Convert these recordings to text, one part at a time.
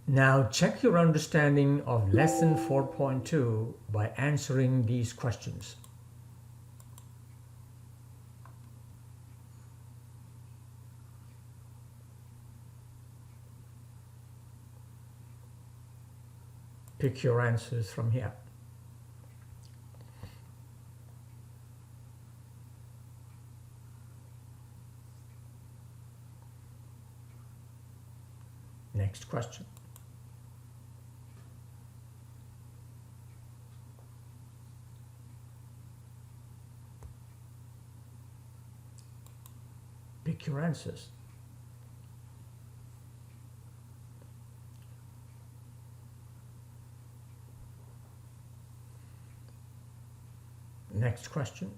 Now check your understanding of lesson 4.2 by answering these questions. Pick your answers from here. Next question. Pick your answers. Next question.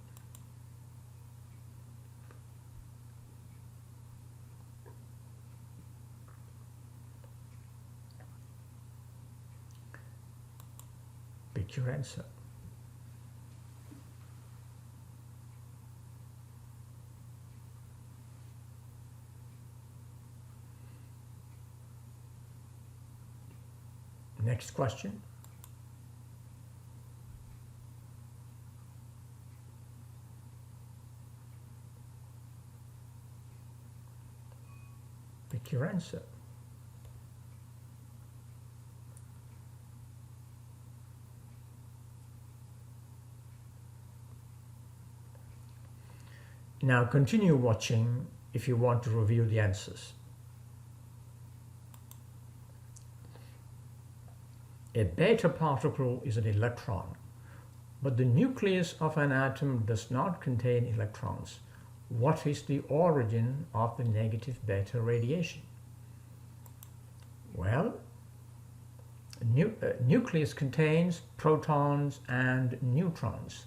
Pick your answer. Next question. Pick your answer. Now continue watching if you want to review the answers. A beta particle is an electron, but the nucleus of an atom does not contain electrons. What is the origin of the negative beta radiation? Well, nucleus contains protons and neutrons.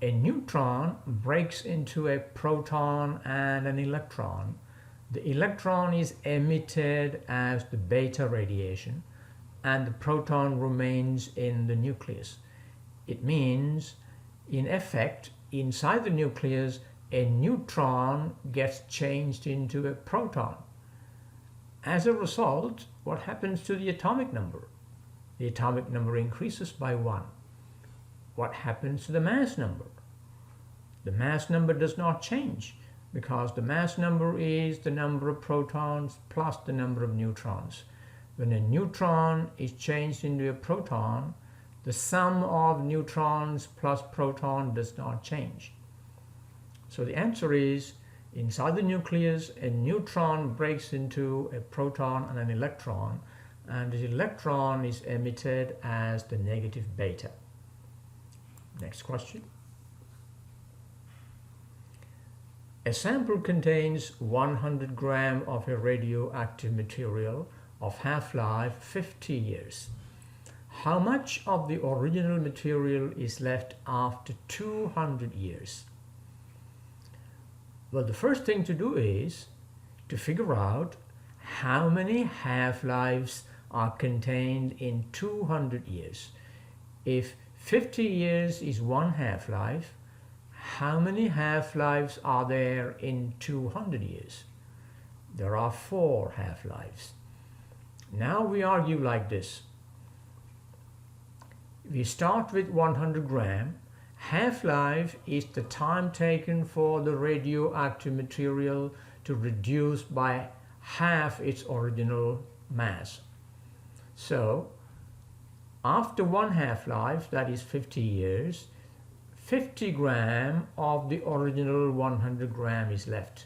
A neutron breaks into a proton and an electron. The electron is emitted as the beta radiation, and the proton remains in the nucleus. It means, in effect, inside the nucleus, a neutron gets changed into a proton. As a result, what happens to the atomic number? The atomic number increases by 1. What happens to the mass number? The mass number does not change because the mass number is the number of protons plus the number of neutrons. When a neutron is changed into a proton, the sum of neutrons plus proton does not change. So the answer is, inside the nucleus, a neutron breaks into a proton and an electron, and the electron is emitted as the negative beta. Next question. A sample contains 100 grams of a radioactive material of half-life 50 years. How much of the original material is left after 200 years? Well, the first thing to do is to figure out how many half-lives are contained in 200 years. If 50 years is one half-life, how many half-lives are there in 200 years? There are 4 half-lives. Now we argue like this. We start with 100 grams. Half-life is the time taken for the radioactive material to reduce by half its original mass. So, after one half-life, that is 50 years, 50 grams of the original 100 grams is left.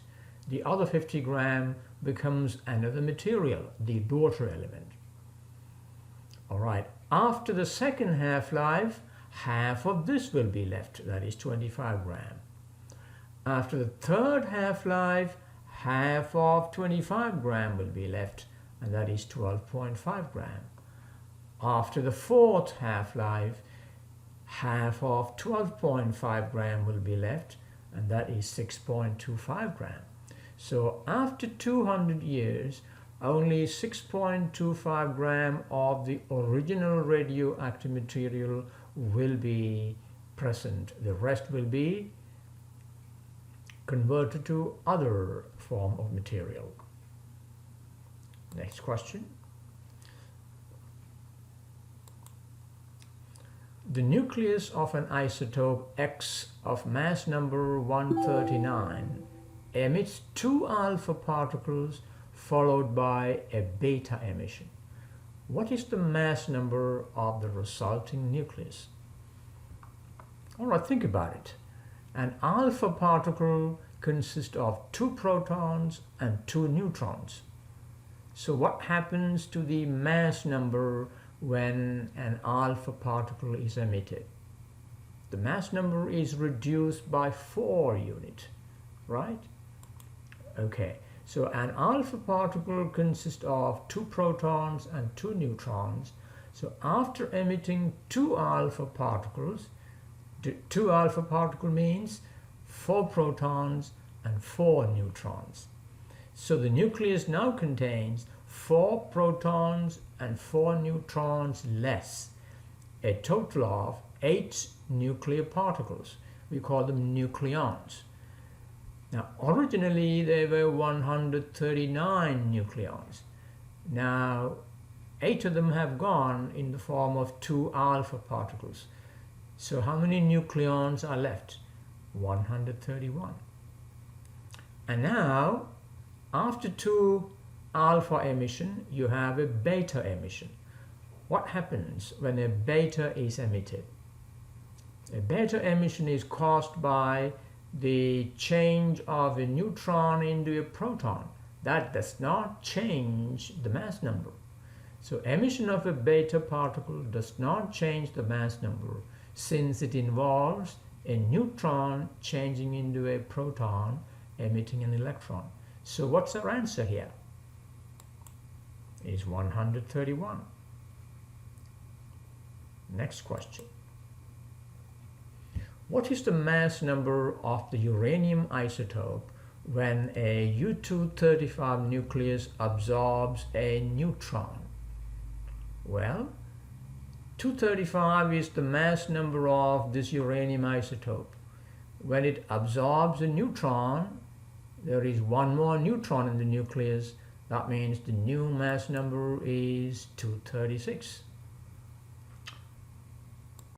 The other 50 grams becomes another material, the daughter element. All right, after the second half-life, half of this will be left, that is 25 grams. After the third half-life, half of 25 grams will be left, and that is 12.5 grams. After the fourth half-life, half of 12.5 grams will be left, and that is 6.25 grams. So after 200 years, only 6.25 grams of the original radioactive material will be present. The rest will be converted to other form of material. Next question. The nucleus of an isotope X of mass number 139 emits 2 alpha particles followed by a beta emission. What is the mass number of the resulting nucleus? All right, think about it. An alpha particle consists of 2 protons and 2 neutrons. So what happens to the mass number when an alpha particle is emitted? The mass number is reduced by 4 units, right? Okay, so an alpha particle consists of 2 protons and 2 neutrons. So after emitting 2 alpha particles, 2 alpha particle means 4 protons and 4 neutrons. So the nucleus now contains 4 protons and 4 neutrons less, a total of 8 nuclear particles. We call them nucleons. Now originally there were 139 nucleons. Now 8 of them have gone in the form of 2 alpha particles. So how many nucleons are left? 131. And now after 2 alpha emission you have a beta emission. What happens when a beta is emitted? A beta emission is caused by the change of a neutron into a proton. That does not change the mass number. So emission of a beta particle does not change the mass number, since it involves a neutron changing into a proton emitting an electron. So what's our answer here? Is 131. Next question. What is the mass number of the uranium isotope when a U-235 nucleus absorbs a neutron? Well, 235 is the mass number of this uranium isotope. When it absorbs a neutron, there is 1 more neutron in the nucleus. That means the new mass number is 236.